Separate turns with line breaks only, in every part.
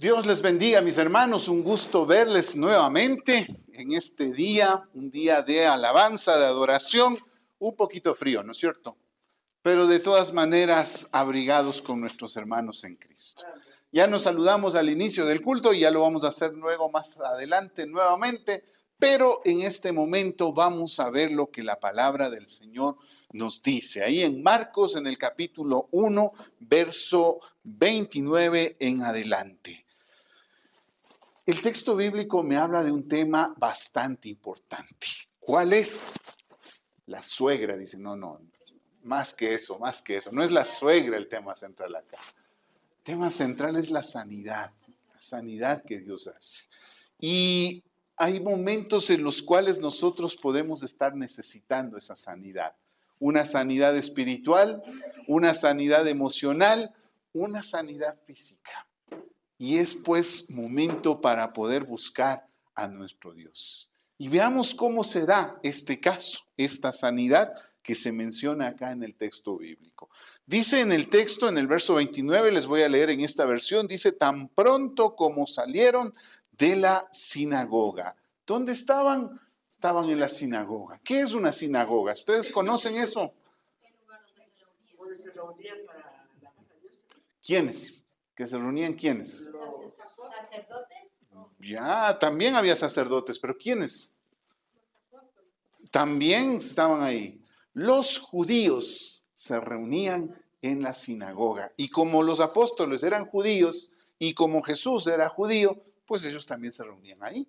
Dios les bendiga, mis hermanos. Un gusto verles nuevamente en este día, un día de alabanza, de adoración. Un poquito frío, ¿no es cierto? Pero de todas maneras, abrigados con nuestros hermanos en Cristo. Ya nos saludamos al inicio del culto y ya lo vamos a hacer luego más adelante nuevamente. Pero en este momento vamos a ver lo que la palabra del Señor nos dice. Ahí en Marcos, en el capítulo 1, verso 29 en adelante. El texto bíblico me habla de un tema bastante importante. ¿Cuál es? La suegra. Dice, no, más que eso. No es la suegra el tema central acá. El tema central es la sanidad que Dios hace. Y hay momentos en los cuales nosotros podemos estar necesitando esa sanidad. Una sanidad espiritual, una sanidad emocional, una sanidad física. Y es pues momento para poder buscar a nuestro Dios. Y veamos cómo se da este caso, esta sanidad que se menciona acá en el texto bíblico. Dice en el texto, en el verso 29, les voy a leer en esta versión, dice, tan pronto como salieron de la sinagoga. ¿Dónde estaban? Estaban en la sinagoga. ¿Qué es una sinagoga? ¿Ustedes conocen eso? ¿Quiénes? ¿Que se reunían quiénes?
¿Sacerdotes?
Ya, también había sacerdotes, pero ¿quiénes? También estaban ahí. Los judíos se reunían en la sinagoga. Y como los apóstoles eran judíos y como Jesús era judío, pues ellos también se reunían ahí.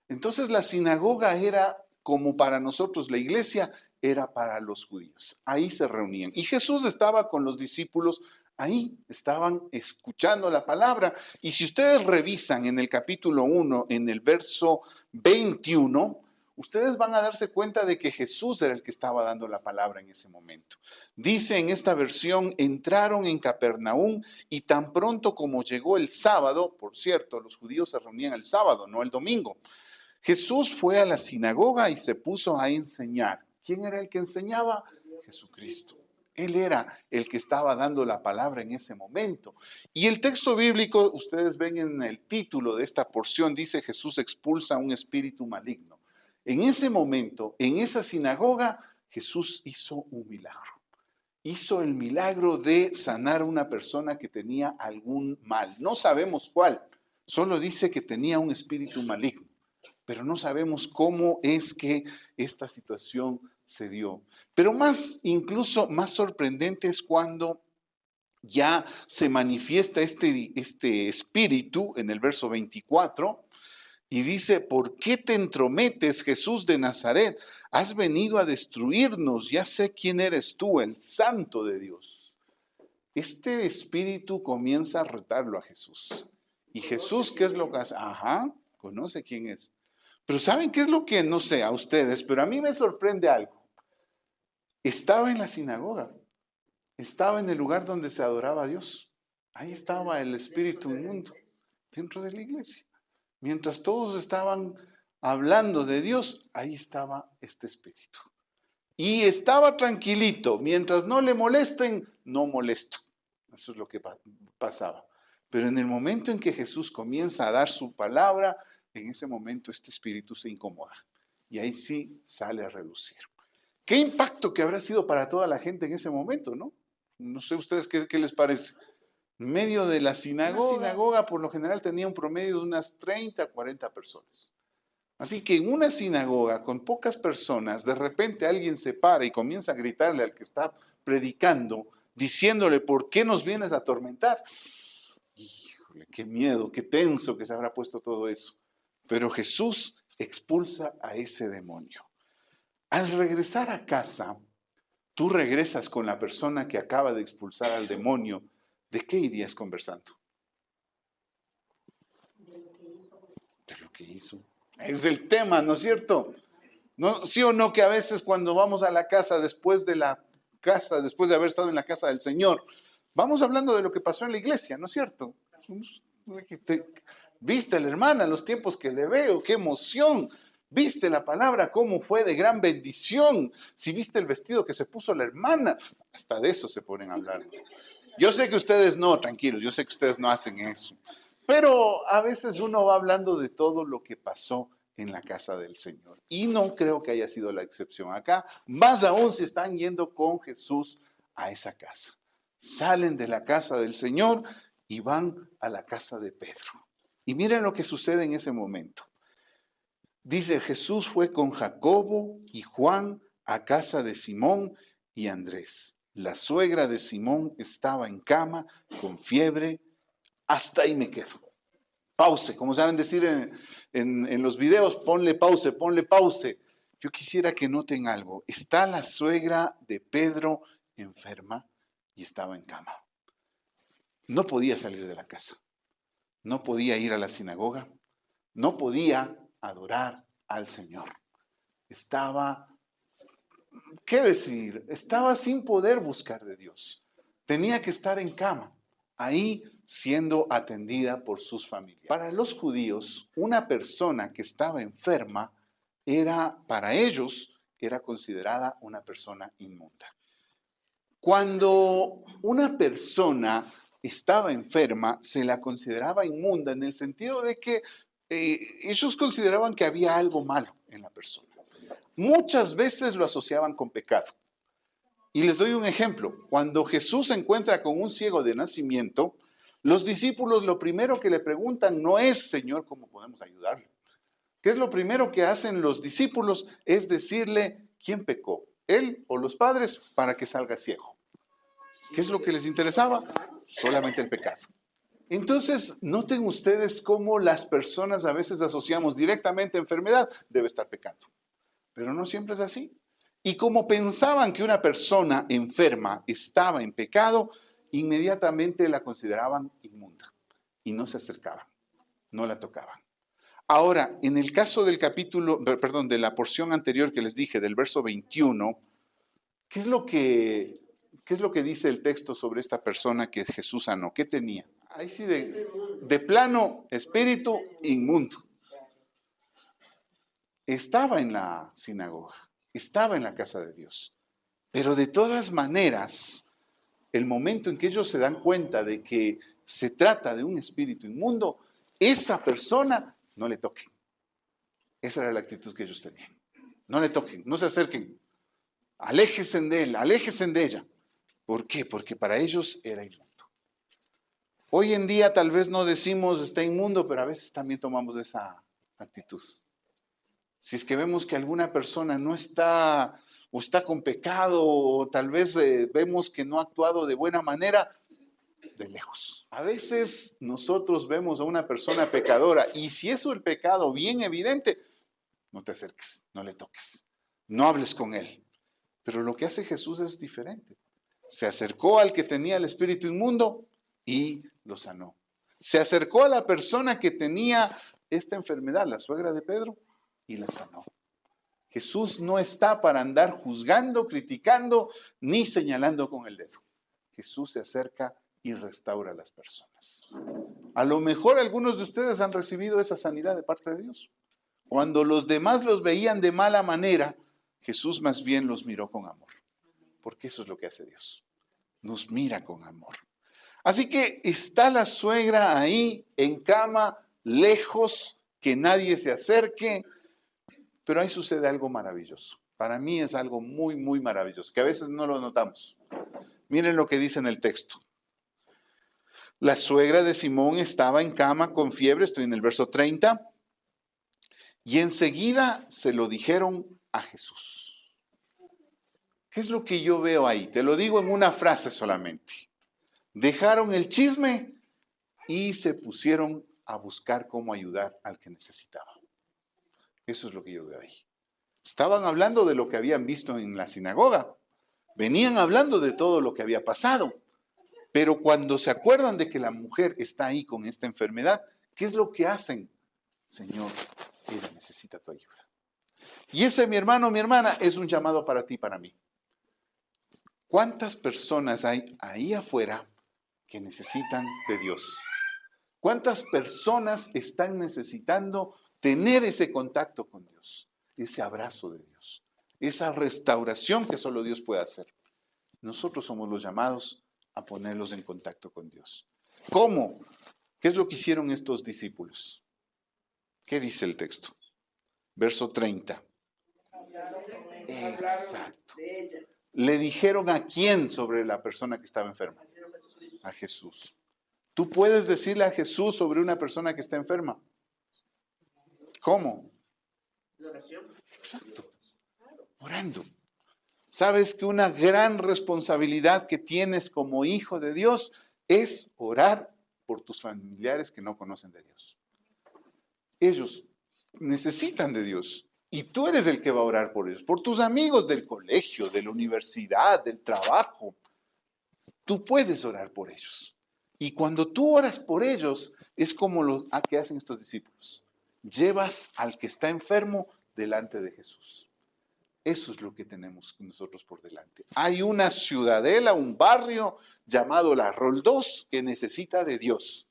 Entonces la sinagoga era como para nosotros, la iglesia era para los judíos. Ahí se reunían. Y Jesús estaba con los discípulos ahí, estaban escuchando la palabra. Y si ustedes revisan en el capítulo 1, en el verso 21, ustedes van a darse cuenta de que Jesús era el que estaba dando la palabra en ese momento. Dice en esta versión, entraron en Capernaum y tan pronto como llegó el sábado, por cierto, los judíos se reunían el sábado, no el domingo. Jesús fue a la sinagoga y se puso a enseñar. ¿Quién era el que enseñaba? Jesucristo. Él era el que estaba dando la palabra en ese momento. Y el texto bíblico, ustedes ven en el título de esta porción, dice Jesús expulsa un espíritu maligno. En ese momento, en esa sinagoga, Jesús hizo un milagro. Hizo el milagro de sanar a una persona que tenía algún mal. No sabemos cuál, solo dice que tenía un espíritu maligno, pero no sabemos cómo es que esta situación se dio. Pero incluso más sorprendente es cuando ya se manifiesta este espíritu en el verso 24 y dice, ¿por qué te entrometes, Jesús de Nazaret? Has venido a destruirnos, ya sé quién eres tú, el Santo de Dios. Este espíritu comienza a retarlo a Jesús. ¿Y Jesús qué es lo que hace? Ajá, conoce quién es. Pero ¿saben qué es lo que, no sé, a ustedes, pero a mí me sorprende algo? Estaba en la sinagoga, estaba en el lugar donde se adoraba a Dios. Ahí estaba el espíritu inmundo, dentro de la iglesia. Mientras todos estaban hablando de Dios, ahí estaba este espíritu. Y estaba tranquilito, mientras no le molesten, no molesto. Eso es lo que pasaba. Pero en el momento en que Jesús comienza a dar su palabra, en ese momento este espíritu se incomoda. Y ahí sí sale a relucir. ¿Qué impacto que habrá sido para toda la gente en ese momento, no? No sé ustedes qué les parece. En medio de la sinagoga, por lo general tenía un promedio de unas 30, 40 personas. Así que en una sinagoga con pocas personas, de repente alguien se para y comienza a gritarle al que está predicando, diciéndole, ¿por qué nos vienes a atormentar? Híjole, qué miedo, qué tenso que se habrá puesto todo eso. Pero Jesús expulsa a ese demonio. Al regresar a casa, tú regresas con la persona que acaba de expulsar al demonio. ¿De qué irías conversando? De lo que hizo. Es el tema, ¿no es cierto? ¿No? ¿Sí o no que a veces cuando vamos a la casa, después de haber estado en la casa del Señor, vamos hablando de lo que pasó en la iglesia, ¿no es cierto? ¿Viste la hermana los tiempos que le veo? ¡Qué emoción! ¿Viste la palabra cómo fue de gran bendición? Si viste el vestido que se puso la hermana, hasta de eso se ponen a hablar. Yo sé que ustedes no, tranquilos, yo sé que ustedes no hacen eso. Pero a veces uno va hablando de todo lo que pasó en la casa del Señor. Y no creo que haya sido la excepción acá. Más aún si están yendo con Jesús a esa casa. Salen de la casa del Señor y van a la casa de Pedro. Y miren lo que sucede en ese momento. Dice, Jesús fue con Jacobo y Juan a casa de Simón y Andrés. La suegra de Simón estaba en cama con fiebre. Hasta ahí me quedo. Pause, como saben decir en los videos, ponle pause, ponle pause. Yo quisiera que noten algo. Está la suegra de Pedro enferma y estaba en cama. No podía salir de la casa. No podía ir a la sinagoga. No podía adorar al Señor. Estaba, ¿qué decir? Estaba sin poder buscar de Dios. Tenía que estar en cama, ahí siendo atendida por sus familiares. Para los judíos, una persona que estaba enferma era, para ellos, era considerada una persona inmunda. Cuando una persona estaba enferma, se la consideraba inmunda en el sentido de que ellos consideraban que había algo malo en la persona. Muchas veces lo asociaban con pecado. Y les doy un ejemplo. Cuando Jesús se encuentra con un ciego de nacimiento, los discípulos lo primero que le preguntan no es, Señor, ¿cómo podemos ayudarle? ¿Qué es lo primero que hacen los discípulos? Es decirle, ¿quién pecó? ¿Él o los padres para que salga ciego? ¿Qué es lo que les interesaba? Solamente el pecado. Entonces, noten ustedes cómo las personas a veces asociamos directamente a enfermedad, debe estar pecando. Pero no siempre es así. Y como pensaban que una persona enferma estaba en pecado, inmediatamente la consideraban inmunda y no se acercaban, no la tocaban. Ahora, en el caso del capítulo, perdón, de la porción anterior que les dije, del verso 21, ¿qué es lo que dice el texto sobre esta persona que Jesús sanó? ¿Qué tenía? Ahí sí, de plano, espíritu inmundo. Estaba en la sinagoga, estaba en la casa de Dios. Pero de todas maneras, el momento en que ellos se dan cuenta de que se trata de un espíritu inmundo, esa persona no le toquen. Esa era la actitud que ellos tenían. No le toquen, no se acerquen. Aléjense de él, aléjense de ella. ¿Por qué? Porque para ellos era inmundo. Hoy en día tal vez no decimos está inmundo, pero a veces también tomamos esa actitud. Si es que vemos que alguna persona no está o está con pecado o tal vez vemos que no ha actuado de buena manera, de lejos. A veces nosotros vemos a una persona pecadora y si es el pecado bien evidente, no te acerques, no le toques, no hables con él. Pero lo que hace Jesús es diferente. Se acercó al que tenía el espíritu inmundo y lo sanó. Se acercó a la persona que tenía esta enfermedad, la suegra de Pedro, y la sanó. Jesús no está para andar juzgando, criticando, ni señalando con el dedo. Jesús se acerca y restaura a las personas. A lo mejor algunos de ustedes han recibido esa sanidad de parte de Dios. Cuando los demás los veían de mala manera, Jesús más bien los miró con amor. Porque eso es lo que hace Dios. Nos mira con amor. Así que está la suegra ahí en cama, lejos, que nadie se acerque. Pero ahí sucede algo maravilloso. Para mí es algo muy, muy maravilloso, que a veces no lo notamos. Miren lo que dice en el texto. La suegra de Simón estaba en cama con fiebre, estoy en el verso 30, y enseguida se lo dijeron a Jesús. ¿Qué es lo que yo veo ahí? Te lo digo en una frase solamente. Dejaron el chisme y se pusieron a buscar cómo ayudar al que necesitaba. Eso es lo que yo veo ahí. Estaban hablando de lo que habían visto en la sinagoga. Venían hablando de todo lo que había pasado. Pero cuando se acuerdan de que la mujer está ahí con esta enfermedad, ¿qué es lo que hacen? Señor, ella necesita tu ayuda. Y ese, mi hermano, mi hermana, es un llamado para ti, para mí. ¿Cuántas personas hay ahí afuera que necesitan de Dios? ¿Cuántas personas están necesitando tener ese contacto con Dios? Ese abrazo de Dios, esa restauración que solo Dios puede hacer. Nosotros somos los llamados a ponerlos en contacto con Dios. ¿Cómo? ¿Qué es lo que hicieron estos discípulos? ¿Qué dice el texto? Verso 30. Exacto. ¿Le dijeron a quién sobre la persona que estaba enferma? A Jesús. ¿Tú puedes decirle a Jesús sobre una persona que está enferma? ¿Cómo? Exacto. Orando. ¿Sabes que una gran responsabilidad que tienes como hijo de Dios es orar por tus familiares que no conocen de Dios? Ellos necesitan de Dios y tú eres el que va a orar por ellos, por tus amigos del colegio, de la universidad, del trabajo. Tú puedes orar por ellos. Y cuando tú oras por ellos, es como lo que hacen estos discípulos. Llevas al que está enfermo delante de Jesús. Eso es lo que tenemos nosotros por delante. Hay una ciudadela, un barrio llamado La Roldós que necesita de Dios.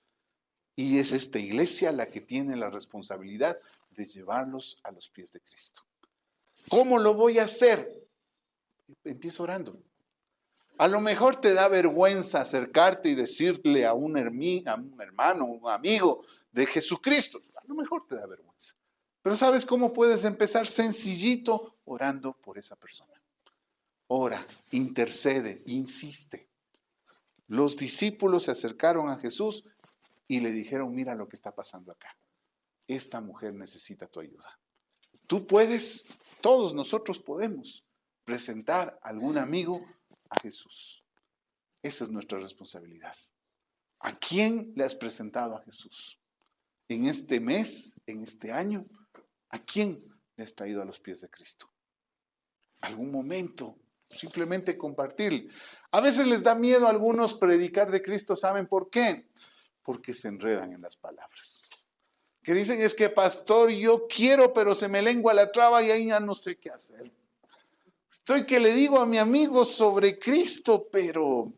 Y es esta iglesia la que tiene la responsabilidad de llevarlos a los pies de Cristo. ¿Cómo lo voy a hacer? Empiezo orando. A lo mejor te da vergüenza acercarte y decirle a un hermano, un amigo de Jesucristo. A lo mejor te da vergüenza. Pero ¿sabes cómo puedes empezar? Sencillito, orando por esa persona. Ora, intercede, insiste. Los discípulos se acercaron a Jesús y le dijeron, mira lo que está pasando acá. Esta mujer necesita tu ayuda. Tú puedes, todos nosotros podemos presentar a algún amigo a Jesús. Esa es nuestra responsabilidad. ¿A quién le has presentado a Jesús? En este mes, en este año, ¿a quién le has traído a los pies de Cristo? Algún momento, simplemente compartir. A veces les da miedo a algunos predicar de Cristo, ¿saben por qué? Porque se enredan en las palabras. Que dicen, es que pastor, yo quiero, pero se me lengua la traba y ahí ya no sé qué hacer. Estoy que le digo a mi amigo sobre Cristo, pero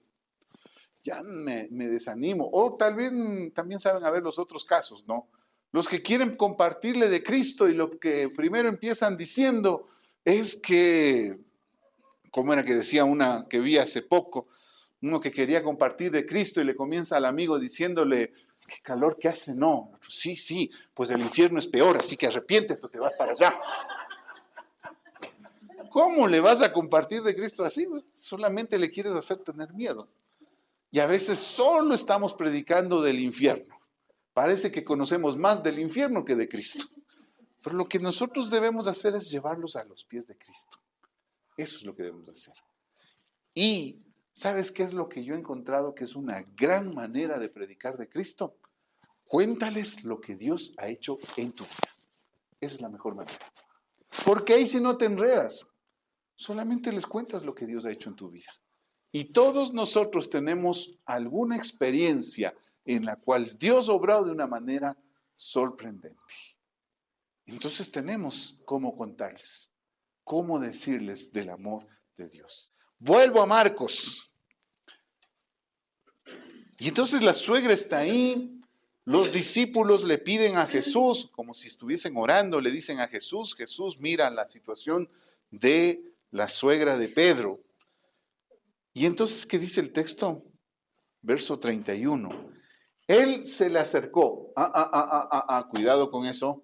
ya me desanimo. O tal vez también saben haber los otros casos, ¿no? Los que quieren compartirle de Cristo y lo que primero empiezan diciendo es que, como era que decía una que vi hace poco, uno que quería compartir de Cristo y le comienza al amigo diciéndole, qué calor que hace, no. Sí, sí, pues el infierno es peor, así que arrepiéntete, te vas para allá. ¿Cómo le vas a compartir de Cristo así? Pues solamente le quieres hacer tener miedo. Y a veces solo estamos predicando del infierno. Parece que conocemos más del infierno que de Cristo. Pero lo que nosotros debemos hacer es llevarlos a los pies de Cristo. Eso es lo que debemos hacer. Y ¿sabes qué es lo que yo he encontrado que es una gran manera de predicar de Cristo? Cuéntales lo que Dios ha hecho en tu vida. Esa es la mejor manera. Porque ahí si no te enredas, solamente les cuentas lo que Dios ha hecho en tu vida. Y todos nosotros tenemos alguna experiencia en la cual Dios ha obrado de una manera sorprendente. Entonces tenemos cómo contarles, cómo decirles del amor de Dios. Vuelvo a Marcos. Y entonces la suegra está ahí, los discípulos le piden a Jesús, como si estuviesen orando, le dicen a Jesús, Jesús mira la situación de la suegra de Pedro. Y entonces, ¿qué dice el texto? Verso 31. Él se le acercó. Cuidado con eso.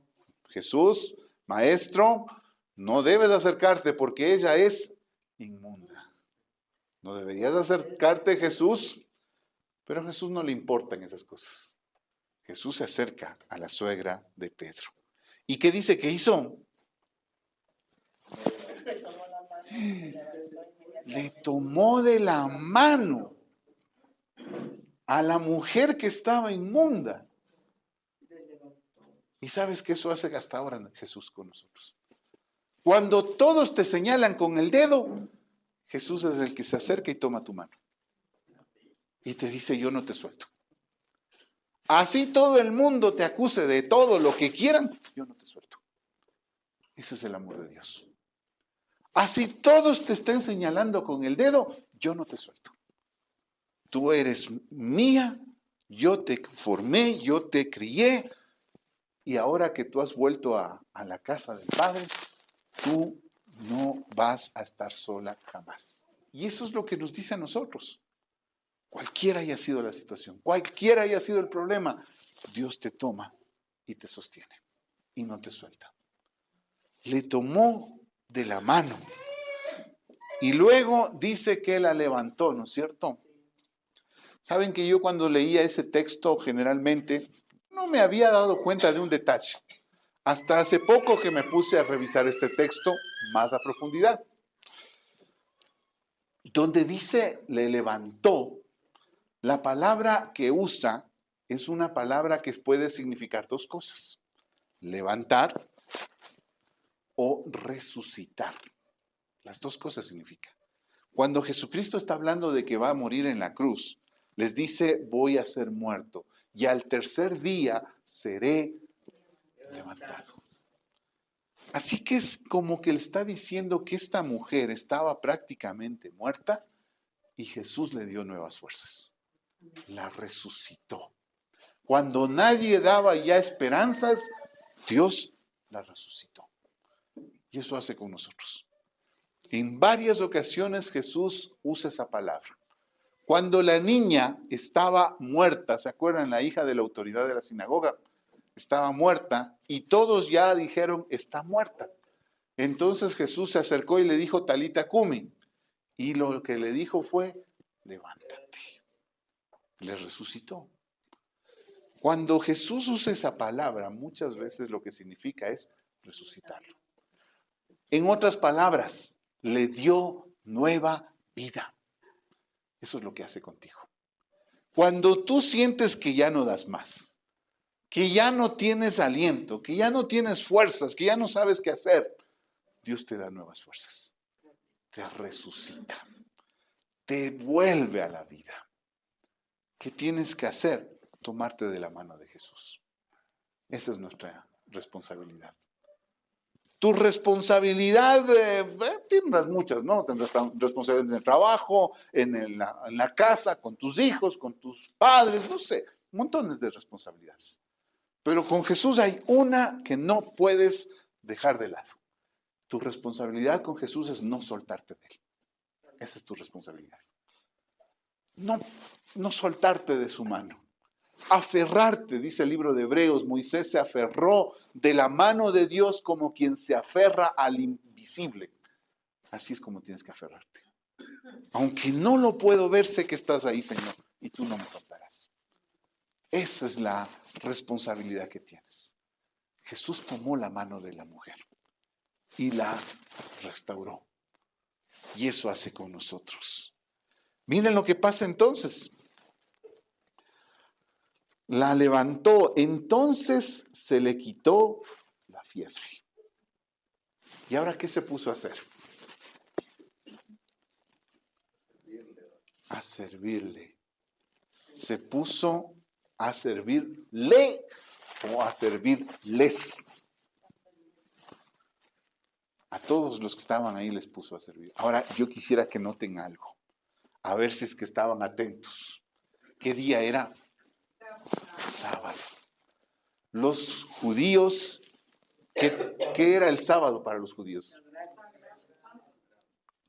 Jesús, maestro, no debes acercarte porque ella es inmunda. No deberías acercarte, Jesús. Pero a Jesús no le importan esas cosas. Jesús se acerca a la suegra de Pedro. ¿Y qué dice que hizo? Le tomó de la mano a la mujer que estaba inmunda. Y sabes que eso hace hasta ahora Jesús con nosotros. Cuando todos te señalan con el dedo, Jesús es el que se acerca y toma tu mano. Y te dice, yo no te suelto. Así todo el mundo te acuse de todo lo que quieran, yo no te suelto. Ese es el amor de Dios. Así todos te estén señalando con el dedo, yo no te suelto. Tú eres mía, yo te formé, yo te crié, y ahora que tú has vuelto a la casa del Padre, tú no vas a estar sola jamás. Y eso es lo que nos dice a nosotros. Cualquiera haya sido la situación, cualquiera haya sido el problema, Dios te toma y te sostiene y no te suelta. Le tomó de la mano y luego dice que la levantó, ¿no es cierto? Saben que yo cuando leía ese texto generalmente no me había dado cuenta de un detalle. Hasta hace poco que me puse a revisar este texto más a profundidad. Donde dice le levantó, la palabra que usa es una palabra que puede significar dos cosas: levantar o resucitar. Las dos cosas significan. Cuando Jesucristo está hablando de que va a morir en la cruz, les dice, voy a ser muerto y al tercer día seré levantado. Así que es como que le está diciendo que esta mujer estaba prácticamente muerta y Jesús le dio nuevas fuerzas. La resucitó. Cuando nadie daba ya esperanzas, Dios la resucitó. Y eso hace con nosotros. En varias ocasiones Jesús usa esa palabra. Cuando la niña estaba muerta, ¿se acuerdan? La hija de la autoridad de la sinagoga estaba muerta y todos ya dijeron, está muerta. Entonces Jesús se acercó y le dijo, Talita cumi, y lo que le dijo fue, levántate. Le resucitó. Cuando Jesús usa esa palabra, muchas veces lo que significa es resucitarlo. En otras palabras, le dio nueva vida. Eso es lo que hace contigo. Cuando tú sientes que ya no das más, que ya no tienes aliento, que ya no tienes fuerzas, que ya no sabes qué hacer, Dios te da nuevas fuerzas. Te resucita. Te vuelve a la vida. ¿Qué tienes que hacer? Tomarte de la mano de Jesús. Esa es nuestra responsabilidad. Tu responsabilidad, tendrás muchas, ¿no? Tendrás responsabilidades en el trabajo, en la casa, con tus hijos, con tus padres, no sé, montones de responsabilidades. Pero con Jesús hay una que no puedes dejar de lado. Tu responsabilidad con Jesús es no soltarte de Él. Esa es tu responsabilidad. No soltarte de su mano. Aferrarte, dice el libro de Hebreos, Moisés se aferró de la mano de Dios como quien se aferra al invisible. Así es como tienes que aferrarte. Aunque no lo puedo ver, sé que estás ahí, Señor, y tú no me soltarás. Esa es la responsabilidad que tienes. Jesús tomó la mano de la mujer y la restauró. Y eso hace con nosotros. Miren lo que pasa entonces. La levantó, entonces se le quitó la fiebre. ¿Y ahora qué se puso a hacer? A servirle. Se puso a servirle o a servirles. A todos los que estaban ahí les puso a servir. Ahora yo quisiera que noten algo. A ver si es que estaban atentos. ¿Qué día era? Sábado. Los judíos, ¿qué era el sábado para los judíos?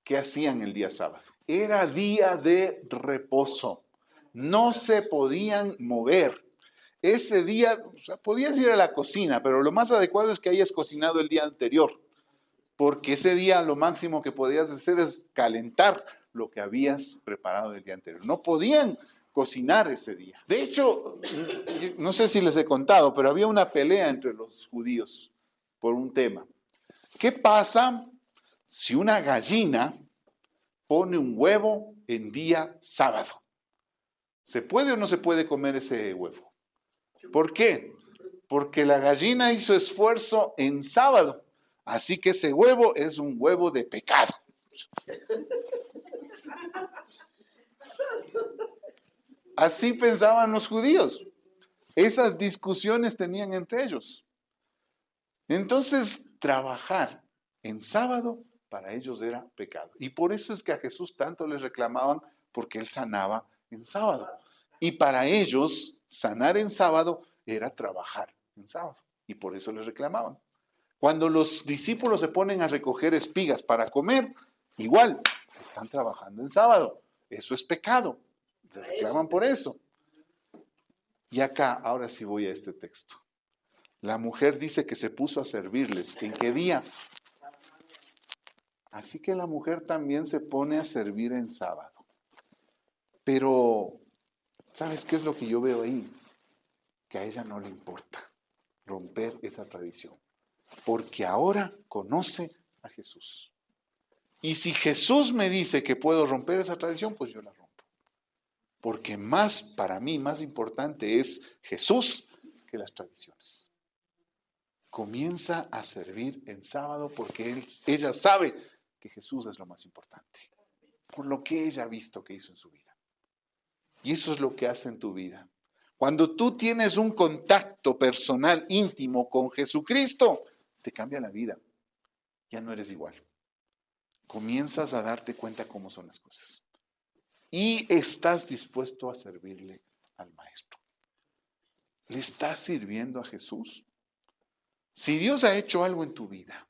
¿Qué hacían el día sábado? Era día de reposo. No se podían mover. Ese día, o sea, podías ir a la cocina, pero lo más adecuado es que hayas cocinado el día anterior, porque ese día lo máximo que podías hacer es calentar lo que habías preparado el día anterior. No podían cocinar ese día. De hecho, no sé si les he contado, pero había una pelea entre los judíos por un tema. ¿Qué pasa si una gallina pone un huevo en día sábado? ¿Se puede o no se puede comer ese huevo? ¿Por qué? Porque la gallina hizo esfuerzo en sábado, así que ese huevo es un huevo de pecado. Así pensaban los judíos. Esas discusiones tenían entre ellos. Entonces, trabajar en sábado para ellos era pecado. Y por eso es que a Jesús tanto les reclamaban, porque él sanaba en sábado. Y para ellos, sanar en sábado era trabajar en sábado. Y por eso les reclamaban. Cuando los discípulos se ponen a recoger espigas para comer, igual, están trabajando en sábado. Eso es pecado. Les reclaman por eso. Y acá, ahora sí voy a este texto. La mujer dice que se puso a servirles. ¿En qué día? Así que la mujer también se pone a servir en sábado. Pero, ¿sabes qué es lo que yo veo ahí? Que a ella no le importa romper esa tradición. Porque ahora conoce a Jesús. Y si Jesús me dice que puedo romper esa tradición, pues yo la rompo. Porque más, para mí, más importante es Jesús que las tradiciones. Comienza a servir en sábado porque ella sabe que Jesús es lo más importante. Por lo que ella ha visto que hizo en su vida. Y eso es lo que hace en tu vida. Cuando tú tienes un contacto personal íntimo con Jesucristo, te cambia la vida. Ya no eres igual. Comienzas a darte cuenta cómo son las cosas. Y estás dispuesto a servirle al Maestro. ¿Le estás sirviendo a Jesús? Si Dios ha hecho algo en tu vida,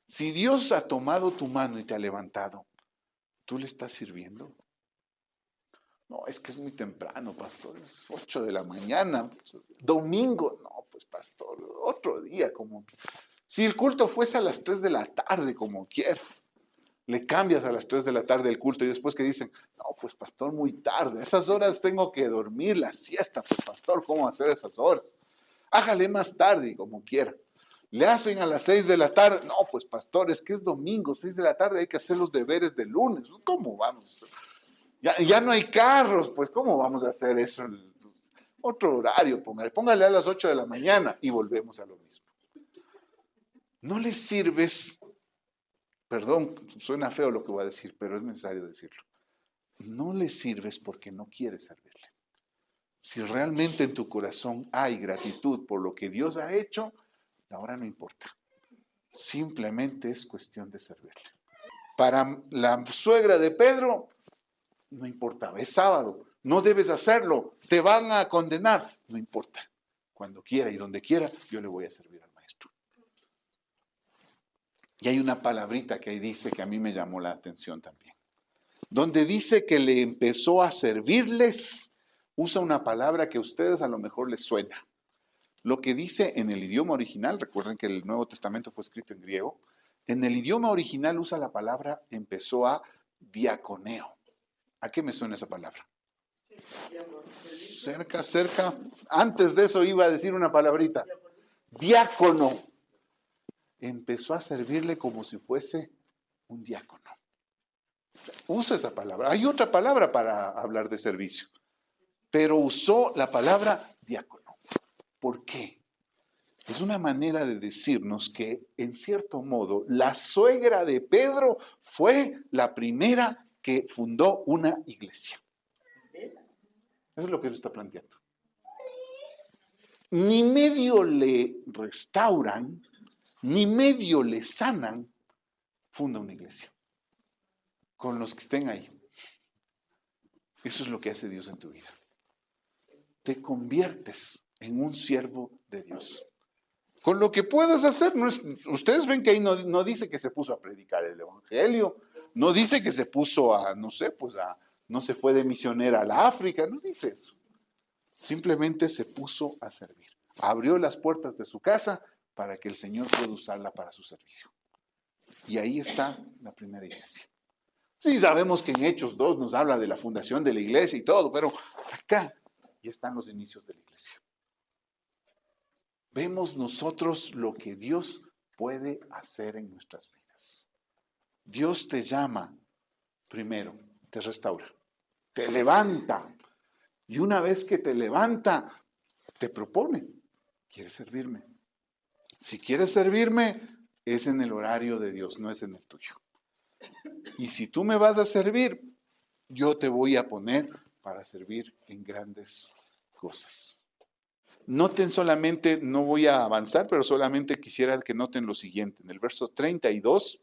si Dios ha tomado tu mano y te ha levantado, ¿tú le estás sirviendo? No, es que es muy temprano, pastor, es 8 de la mañana, domingo, no, pues pastor, otro día, como que. Si el culto fuese a las 3 de la tarde, como quiera, le cambias a las 3 de la tarde el culto y después que dicen, no, pues pastor, muy tarde, a esas horas tengo que dormir la siesta, pues pastor, ¿cómo hacer esas horas? Hágale más tarde, como quiera. Le hacen a las 6 de la tarde, no, pues pastor, es que es domingo, 6 de la tarde, hay que hacer los deberes del lunes, ¿cómo vamos a hacer? Ya no hay carros, pues ¿cómo vamos a hacer eso? Otro horario, póngale a las 8 de la mañana y volvemos a lo mismo. No le sirves, perdón, suena feo lo que voy a decir, pero es necesario decirlo. No le sirves porque no quieres servirle. Si realmente en tu corazón hay gratitud por lo que Dios ha hecho, ahora no importa. Simplemente es cuestión de servirle. Para la suegra de Pedro, no importaba, es sábado, no debes hacerlo, te van a condenar, no importa. Cuando quiera y donde quiera, yo le voy a servir al Maestro. Y hay una palabrita que ahí dice que a mí me llamó la atención también. Donde dice que le empezó a servirles, usa una palabra que a ustedes a lo mejor les suena. Lo que dice en el idioma original, recuerden que el Nuevo Testamento fue escrito en griego, en el idioma original usa la palabra, empezó a diaconeo. ¿A qué me suena esa palabra? Cerca. Antes de eso iba a decir una palabrita. Diácono. Empezó a servirle como si fuese un diácono. Usa esa palabra. Hay otra palabra para hablar de servicio, pero usó la palabra diácono. ¿Por qué? Es una manera de decirnos que, en cierto modo, la suegra de Pedro fue la primera que fundó una iglesia. Eso es lo que él está planteando. Ni medio le restauran, ni medio le sanan, funda una iglesia. Con los que estén ahí. Eso es lo que hace Dios en tu vida. Te conviertes en un siervo de Dios. Con lo que puedas hacer, ustedes ven que ahí no dice que se puso a predicar el evangelio, no dice que se puso a, no se fue de misionera a la África, no dice eso. Simplemente se puso a servir. Abrió las puertas de su casa para que el Señor pueda usarla para su servicio. Y ahí está la primera iglesia. Sí, sabemos que en Hechos 2 nos habla de la fundación de la iglesia y todo, pero acá ya están los inicios de la iglesia. Vemos nosotros lo que Dios puede hacer en nuestras vidas. Dios te llama, primero, te restaura, te levanta. Y una vez que te levanta, te propone, ¿quieres servirme? Si quieres servirme, es en el horario de Dios, no es en el tuyo. Y si tú me vas a servir, yo te voy a poner para servir en grandes cosas. Noten solamente, no voy a avanzar, pero solamente quisiera que noten lo siguiente. En el verso 32,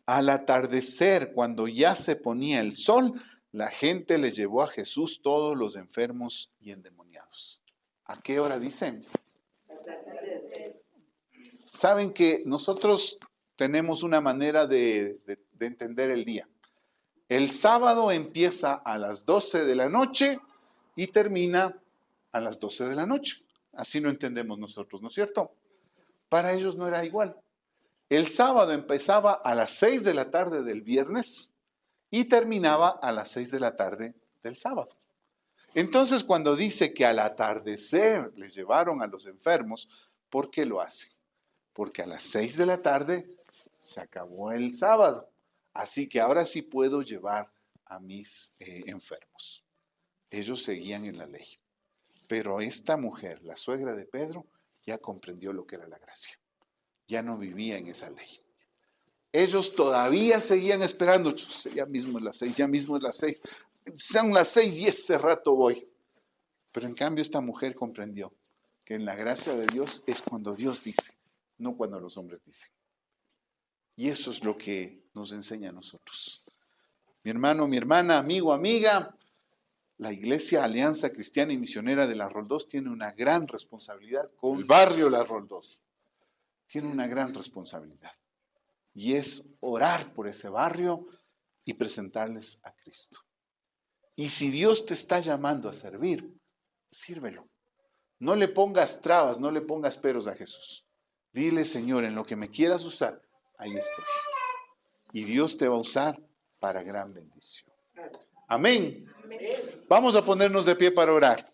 al atardecer, cuando ya se ponía el sol, la gente le llevó a Jesús todos los enfermos y endemoniados. ¿A qué hora dicen? Saben que nosotros tenemos una manera de entender el día. El sábado empieza a las 12 de la noche y termina a las 12 de la noche. Así lo entendemos nosotros, ¿no es cierto? Para ellos no era igual. El sábado empezaba a las 6 de la tarde del viernes y terminaba a las 6 de la tarde del sábado. Entonces, cuando dice que al atardecer les llevaron a los enfermos, ¿por qué lo hace? Porque a las 6 de la tarde se acabó el sábado. Así que ahora sí puedo llevar a mis enfermos. Ellos seguían en la ley. Pero esta mujer, la suegra de Pedro, ya comprendió lo que era la gracia. Ya no vivía en esa ley. Ellos todavía seguían esperando. Ya mismo es las 6, ya mismo es las 6. Son las 6 y ese rato voy. Pero en cambio esta mujer comprendió que en la gracia de Dios es cuando Dios dice, no cuando los hombres dicen. Y eso es lo que nos enseña a nosotros. Mi hermano, mi hermana, amigo, amiga, la Iglesia Alianza Cristiana y Misionera de La Roldós tiene una gran responsabilidad con el barrio La Roldós. Tiene una gran responsabilidad. Y es orar por ese barrio y presentarles a Cristo. Y si Dios te está llamando a servir, sírvelo. No le pongas trabas, no le pongas peros a Jesús. Dile, Señor, en lo que me quieras usar, ahí estoy. Y Dios te va a usar para gran bendición. Amén. Vamos a ponernos de pie para orar.